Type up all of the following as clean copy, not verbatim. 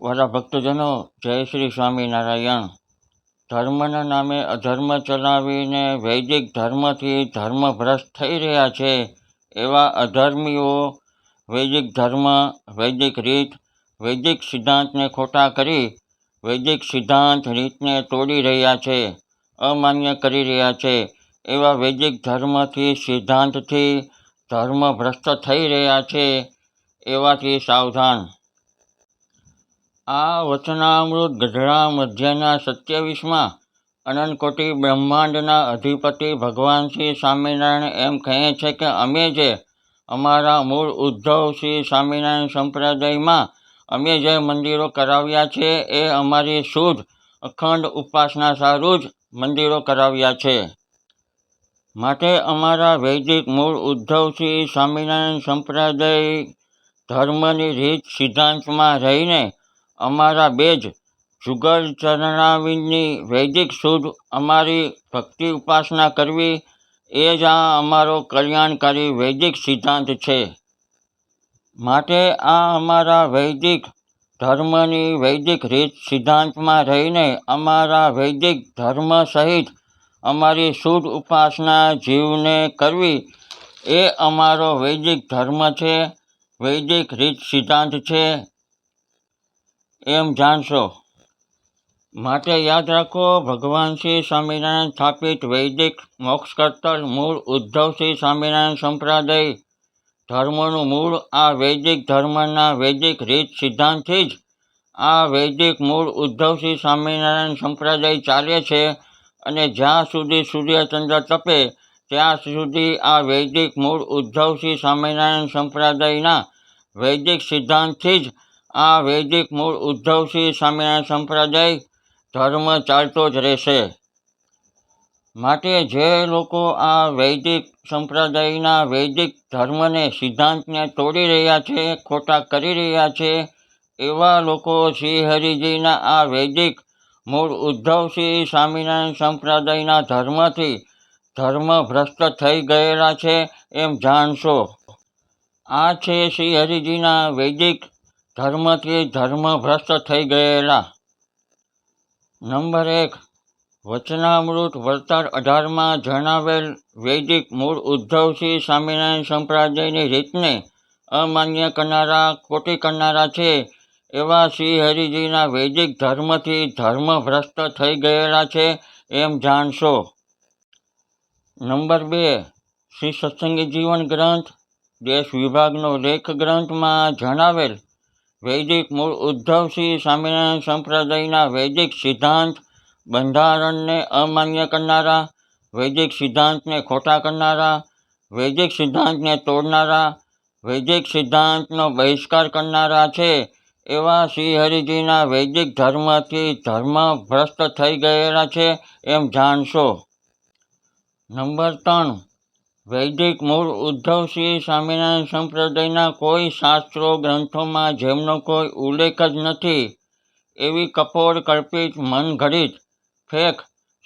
વાલા ભક્તજનો, જય શ્રી સ્વામિનારાયણ. ધર્મના નામે અધર્મ ચલાવીને વૈદિક ધર્મથી ધર્મભ્રષ્ટ થઈ રહ્યા છે. એવા અધર્મીઓ વૈદિક ધર્મ, વૈદિક રીત, વૈદિક સિદ્ધાંતને ખોટા કરી વૈદિક સિદ્ધાંત રીતને તોડી રહ્યા છે, અમાન્ય કરી રહ્યા છે. એવા વૈદિક ધર્મથી સિદ્ધાંતથી ધર્મભ્રષ્ટ થઈ રહ્યા છે. એવાથી સાવધાન. આ વચનામૃત ગઢડા મધ્યના 27માં અનંતકોટિ બ્રહ્માંડના અધિપતિ ભગવાન શ્રી સ્વામિનારાયણ એમ કહે છે કે અમે જે અમારા મૂળ ઉદ્ધવ શ્રી સ્વામિનારાયણ સંપ્રદાયમાં અમે જે મંદિરો કરાવ્યા છે એ અમારી શુદ્ધ અખંડ ઉપાસના સારું જ મંદિરો કરાવ્યા છે. માટે અમારા વૈદિક મૂળ ઉદ્ધવ શ્રી સ્વામિનારાયણ સંપ્રદાય ધર્મની રીત સિદ્ધાંતમાં રહીને અમારા બેજ જુગલ ચરણાવિંદની વૈદિક શુદ્ધ અમારી ભક્તિ ઉપાસના કરવી એ જ આ અમારો કલ્યાણકારી વૈદિક સિદ્ધાંત છે. માટે આ અમારા વૈદિક ધર્મની વૈદિક રીત સિદ્ધાંતમાં રહીને અમારા વૈદિક ધર્મ સહિત અમારી શુદ્ધ ઉપાસના જીવને કરવી એ અમારો વૈદિક ધર્મ છે, વૈદિક રીત સિદ્ધાંત છે એમ જાણશો. માટે યાદ રાખો, ભગવાન શ્રી સ્વામિનારાયણ સ્થાપિત વૈદિક મોક્ષકર્તા મૂળ ઉદ્ધવ શ્રી સ્વામિનારાયણ સંપ્રદાય ધર્મનું મૂળ આ વૈદિક ધર્મના વૈદિક રીત સિદ્ધાંતથી જ આ વૈદિક મૂળ ઉદ્ધવ શ્રી સ્વામિનારાયણ સંપ્રદાય ચાલે છે. અને જ્યાં સુધી સૂર્યચંદ્ર તપે ત્યાં સુધી આ વૈદિક મૂળ ઉદ્ધવ શ્રી સ્વામિનારાયણ સંપ્રદાયના વૈદિક સિદ્ધાંતથી જ આ વૈદિક મૂળ ઉદ્ધવ શ્રી સ્વામિનારાયણ સંપ્રદાય ધર્મ ચાલતો જ રહેશે. માટે જે લોકો આ વૈદિક સંપ્રદાયના વૈદિક ધર્મને સિદ્ધાંતને તોડી રહ્યા છે, ખોટા કરી રહ્યા છે, એવા લોકો શ્રીહરિજીના આ વૈદિક મૂળ ઉદ્ધવ શ્રી સ્વામિનારાયણ સંપ્રદાયના ધર્મથી ધર્મભ્રષ્ટ થઈ ગયેલા છે એમ જાણશો. આ છે શ્રીહરિજીના વૈદિક ધર્મથી ધર્મભ્રષ્ટ થઈ ગયેલા. નંબર 1. વચનામૃત વળતર 18માં જણાવેલ વૈદિક મૂળ ઉદ્ધવ શ્રી સ્વામિનારાયણ સંપ્રદાયની રીતને અમાન્ય કરનારા, ખોટી કરનારા છે એવા શ્રીહરિજીના વૈદિક ધર્મથી ધર્મભ્રષ્ટ થઈ ગયેલા છે એમ જાણશો. નંબર 2. શ્રી સત્સંગી જીવન ગ્રંથ દેશ વિભાગનો લેખ ગ્રંથમાં જણાવેલ વૈદિક મૂળ ઉદ્ધવ શ્રી સ્વામિનારાયણ સંપ્રદાયના વૈદિક સિદ્ધાંત બંધારણને અમાન્ય કરનારા, વૈદિક સિદ્ધાંતને ખોટા કરનારા, વૈદિક સિદ્ધાંતને તોડનારા, વૈદિક સિદ્ધાંતનો બહિષ્કાર કરનારા છે એવા શ્રીહરિજીના વૈદિક ધર્મથી ધર્મભ્રષ્ટ થઈ ગયેલા છે એમ જાણશો. નંબર 3. વૈદિક મૂળ ઉદ્ધવ શ્રી સ્વામિનારાયણ સંપ્રદાયના કોઈ શાસ્ત્રો ગ્રંથોમાં જેમનો કોઈ ઉલ્લેખ જ નથી એવી કપોળ કલ્પિત મનઘડિત ફેક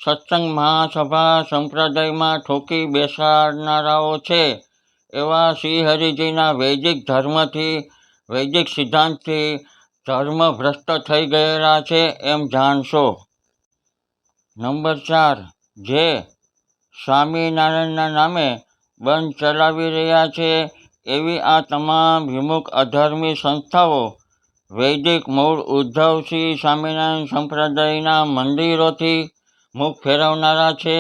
સત્સંગ મહાસભા સંપ્રદાયમાં ઠોકી બેસાડનારાઓ છે એવા શ્રીહરિજીના વૈદિક ધર્મથી વૈદિક સિદ્ધાંતથી ધર્મભ્રષ્ટ થઈ ગયેલા છે એમ જાણશો. નંબર 4. જે સ્વામિનારાયણના નામે બંધ ચલાવી રહ્યા છે એવી આ તમામ વિમુખ અધર્મી સંસ્થાઓ વૈદિક મૂળ ઉદ્ધવ શ્રી સ્વામિનારાયણ સંપ્રદાયના મંદિરોથી મુખ ફેરવનારા છે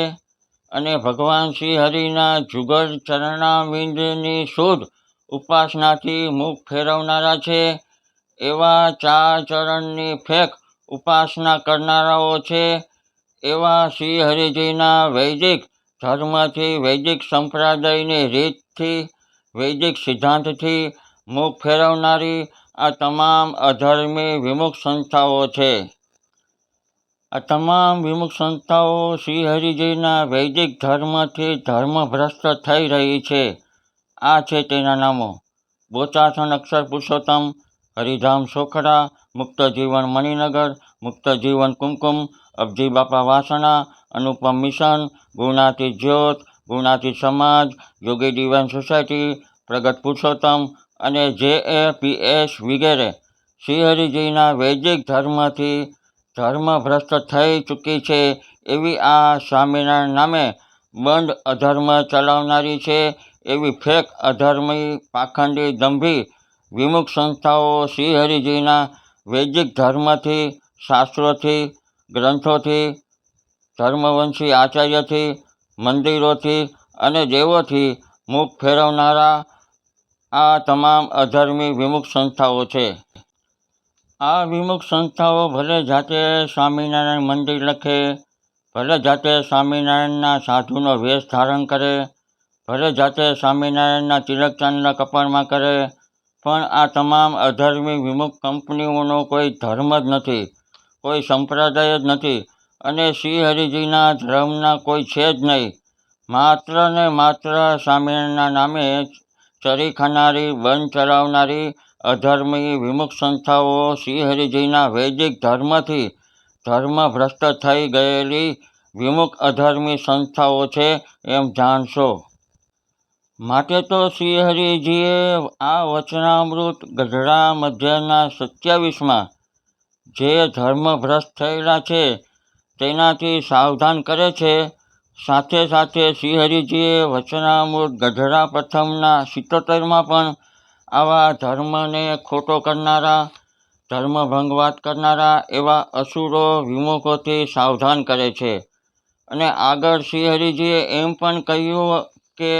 અને ભગવાન શ્રી હરિના જુગલ ચરણાવિંદની શુદ્ધ ઉપાસનાથી મુખ ફેરવનારા છે. એવા 4 ચરણની ફેક ઉપાસના કરનારાઓ છે એવા શ્રીહરિજીના વૈદિક ધર્મથી વૈદિક સંપ્રદાયની રીતથી વૈદિક સિદ્ધાંતથી મુખ ફેરવનારી આ તમામ અધર્મી વિમુખ સંસ્થાઓ છે. આ તમામ વિમુખ સંસ્થાઓ શ્રીહરિજીના વૈદિક ધર્મથી ધર્મભ્રષ્ટ થઈ રહી છે. આ છે તેના નામો: બોચાસણ અક્ષર પુરુષોત્તમ, હરિધામ સોખડા, મુક્ત જીવન મણિનગર, મુક્ત જીવન કુમકુમ, અબજી બાપા વાસણા, અનુપમ મિશન, ગુણાતીત જ્યોત, ગુણાતીત સમાજ, યોગી ડિવાઇન સોસાયટી, પ્રગટ પુરુષોત્તમ અને JAPS વગેરે શ્રીહરિજીના વૈદિક ધર્મથી ધર્મભ્રષ્ટ થઈ ચૂકી છે એવી આ સ્વામિનારાયણ નામે બંધ અધર્મ ચલાવનારી છે એવી ફેક અધર્મી પાખંડી દંભી વિમુખ સંસ્થાઓ શ્રીહરિજીના વૈદિક ધર્મથી શાસ્ત્રોથી ગ્રંથોથી ધર્મવંશી આચાર્યથી મંદિરોથી અને દેવોથી મુખ ફેરવનારા આ તમામ અધર્મી વિમુખ સંસ્થાઓ છે. આ વિમુખ સંસ્થાઓ ભલે જાતે સ્વામિનારાયણ મંદિર લખે, ભલે જાતે સ્વામિનારાયણના સાધુનો વેશ ધારણ કરે, ભલે જાતે સ્વામિનારાયણના તિલક ચાંદલ કપાળમાં કરે, પણ આ તમામ અધર્મી વિમુખ કંપનીઓનો કોઈ ધર્મ જ નથી, કોઈ સંપ્રદાય જ નથી અને શ્રીહરિજીના ધર્મના કોઈ છે જ નહીં. માત્ર ને માત્ર સ્વામિનારાયણના નામે ચરી ખાનારી, બંધ ચલાવનારી અધર્મી વિમુખ સંસ્થાઓ શ્રીહરિજીના વૈદિક ધર્મથી ધર્મભ્રષ્ટ થઈ ગયેલી વિમુખ અધર્મી સંસ્થાઓ છે એમ જાણશો. માટે તો શ્રીહરિજીએ આ વચનામૃત ગઢડા મધ્યના 27માં જે ધર્મભ્રષ્ટ થયેલા છે તેનાથી સાવધાન કરે છે. સાથે સાથે શ્રીહરિજીએ વચનામૃત ગઢડા પ્રથમના 77માં પણ આવા ધર્મને ખોટો કરનારા, ધર્મભંગ કરનારા એવા અસુરો વિમુખોથી સાવધાન કરે છે. અને આગળ શ્રીહરિજીએ એમ પણ કહ્યું કે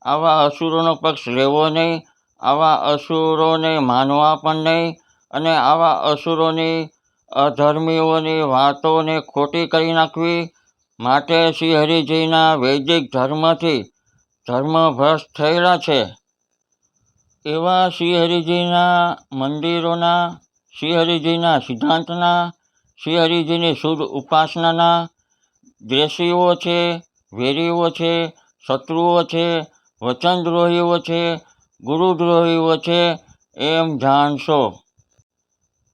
આવા અસુરોનો પક્ષ લેવો નહીં, આવા અસુરોને માનવા પણ નહીં અને આવા અસુરોની અધર્મીઓની વાતોને ખોટી કરી નાખવી. માટે શ્રીહરિજીના વૈદિક ધર્મથી ધર્મભ્રષ્ટ થયેલા છે એવા શ્રીહરિજીના મંદિરોના, શ્રીહરિજીના સિદ્ધાંતના, શ્રીહરિજીની શુદ્ધ ઉપાસનાના દ્વેષીઓ છે, વેરીઓ છે, શત્રુઓ છે, વચનદ્રોહીઓ છે, ગુરુદ્રોહીઓ છે એમ જાણશો.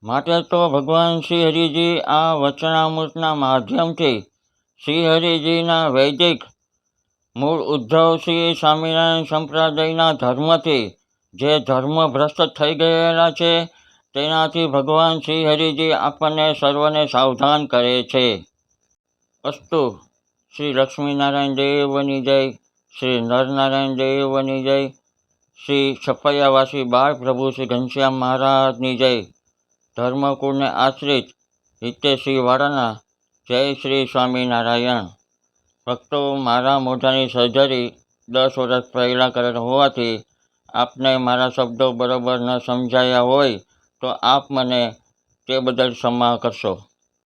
માટે તો ભગવાન શ્રીહરિજી આ વચનામૃતના માધ્યમથી શ્રીહરિજીના વૈદિક મૂળ ઉદ્ધવ શ્રી સ્વામિનારાયણ સંપ્રદાયના ધર્મથી જે ધર્મભ્રષ્ટ થઈ ગયેલા છે તેનાથી ભગવાન શ્રીહરિજી આપણને સર્વને સાવધાન કરે છે. અસ્તુ. શ્રી લક્ષ્મીનારાયણ દેવની જય, શ્રી નરનારાયણ દેવની જય, શ્રી છપૈયાવાસી બાળ પ્રભુ શ્રી ઘનશ્યામ મહારાજની જય. ધર્મકુળને આશ્રિત હિતેશ્રી વાળાના જય શ્રી સ્વામિનારાયણ. ભક્તો, મારા મોઢાની સર્જરી 10 વર્ષ પહેલાં કરેલ હોવાથી આપને મારા શબ્દો બરોબર ન સમજાયા હોય તો આપ મને તે બદલ ક્ષમા કરશો.